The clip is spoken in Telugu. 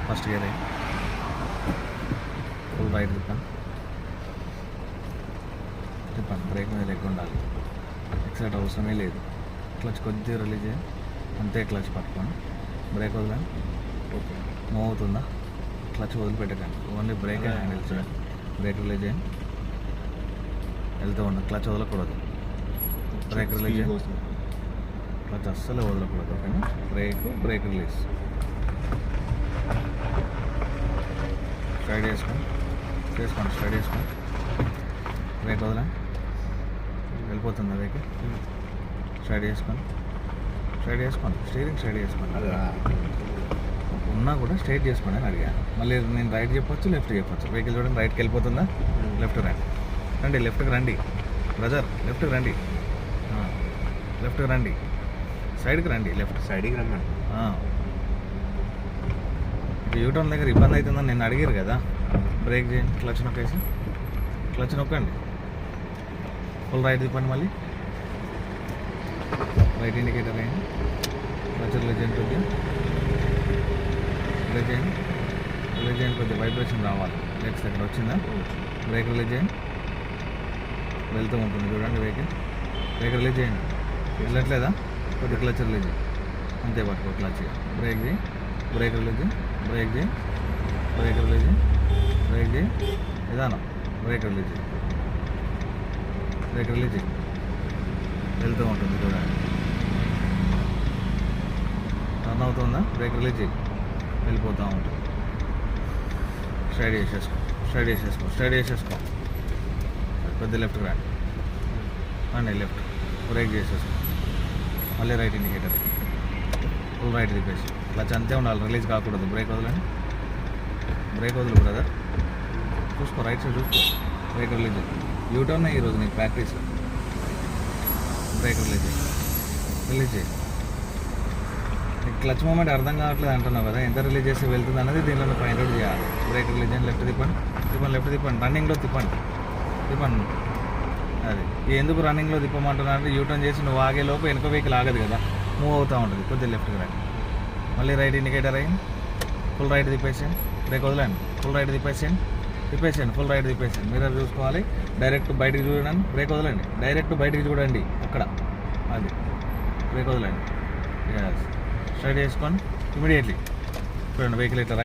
ఫస్ట్ గేర్ అయ్యి ఫుల్ రైట్ తిప్పాను. బ్రేక్ మీద లెగ్ ఉండాలి. ఎక్సైట్ అవసరమే లేదు. క్లచ్ కొద్దిగా రిలీజ్ చేయండి, అంతే. క్లచ్ పట్టుకొని బ్రేక్ వదలండి. ఓకే, మూవ్ అవుతుందా? క్లచ్ వదిలిపెట్టకండి, ఓన్లీ బ్రేక్ హ్యాండిల్ చేయండి. బ్రేక్ రిలీజ్ చేయండి, వెళ్తూ ఉండండి. క్లచ్ వదలకూడదు. బ్రేక్ రిలీజ్ చేయండి, క్లచ్ అస్సలు వదలకూడదు. ఓకేనా? Break release. స్ట్రైట్ చేసుకోండి, స్ట్రైట్ చేసుకోండి. బ్రేక్ వదలండి, వెళ్ళిపోతుంది బ్రేక్. స్ట్రైట్ చేసుకోండి, స్టీరింగ్ స్ట్రైట్ చేసుకోండి. ఉన్నా కూడా స్ట్రైట్ చేసుకోండి అని అడిగాను. మళ్ళీ నేను రైట్ చెప్పొచ్చు, లెఫ్ట్ చెప్పొచ్చు. వెహికల్ చూడండి, రైట్కి వెళ్ళిపోతుందా? లెఫ్ట్ రండి, లెఫ్ట్కి రండి బ్రదర్, లెఫ్ట్కి రండి, లెఫ్ట్కి రండి, సైడ్కి రండి, లెఫ్ట్ సైడ్కి రమ్మని. యూటర్న్ దగ్గర ఇబ్బంది అవుతుందని నేను అడిగారు కదా. బ్రేక్ చేయండి, క్లచ్ నొక్కేసి, క్లచ్ నొక్కండి. ఫుల్ రైట్ తిప్పండి, మళ్ళీ రైట్ ఇండికేటర్ వేయండి. క్లచ్ రిలీజ్ చేయండి, కొద్దిగా రిలీజ్ చేయండి, కొద్దిగా వైబ్రేషన్ రావాలి. లెగ్స్ దగ్గర వచ్చిందా? బ్రేక్ రిలీజ్ చేయండి, వెళ్తూ ఉంటుంది చూడండి వెహికల్. బ్రేక్ రిలీజ్ చేయండి, వెళ్ళట్లేదా? కొద్దిగా క్లచ్ రిలీజ్ చేయండి, అంతే. పట్టుకో క్లచ్. బ్రేక్ చేయి, బ్రేక్ రిలీజ్ చేయి, బ్రేక్ చేయి, బ్రేక్ రిలీజ్ చేయి, బ్రేక్ చేయి, నిదానం. బ్రేక్ రిలీజ్ చేయి, బ్రేక్ రిలీజ్ చేయి, వెళ్తూ ఉంటుంది చూడండి. రన్ అవుతుందా? బ్రేక్ రిలీజ్ చేయి, వెళ్ళిపోతూ ఉంటుంది. స్ట్రైట్ చేసేసుకో. కొద్ది లెఫ్ట్కి రండి, లెఫ్ట్. బ్రేక్ చేసేసుకో, మళ్ళీ రైట్ ఇండికేటర్, ఫుల్ రైట్ తిప్పేసి. క్లచ్ అంతే ఉండాలి, రిలీజ్ కాకూడదు. బ్రేక్ వదలండి, బ్రేక్ వదులు బ్రదర్. చూసుకో, రైట్ సైడ్ చూసుకో. బ్రేక్ రిలీజ్ చేయి. యూటర్న్ ఈరోజు నీకు ప్రాక్టీస్. బ్రేక్ రిలీజ్ చేయి. నీకు క్లచ్ మూమెంట్ అర్థం కావట్లేదు అంటున్నావు కదా, ఎంత రిలీజ్ చేసి వెళ్తుంది అన్నది దీనిలో ఫైండ్ అవుట్ చేయాలి. బ్రేక్ రిలీజ్ చేయండి, లెఫ్ట్ తిప్పండి, రన్నింగ్లో తిప్పండి. అది ఎందుకు రన్నింగ్లో తిప్పమంటున్నారంటే, యూటర్న్ చేసి నువ్వు ఆగేలోపు వెనుక వెహికల్ ఆగదు కదా, మూవ్ అవుతూ ఉంటుంది. కొద్దిగా లెఫ్ట్కి రండి, మళ్ళీ రైట్ ఇండికేటర్ అయ్యింది. ఫుల్ రైట్ తిప్పేసేయండి, బ్రేక్ వదలండి. ఫుల్ రైట్ తిప్పేసేయండి, ఫుల్ రైట్ తిప్పేసేయండి. మిర్రర్ చూసుకోవాలి, డైరెక్ట్ బయటికి చూడండి. బ్రేక్ వదలండి, డైరెక్ట్ బయటికి చూడండి. అక్కడ అది బ్రేక్ వదలండి. స్ట్రైట్ చేసుకోండి ఇమీడియట్లీ. చూడండి వెహికల్ ఇట్లా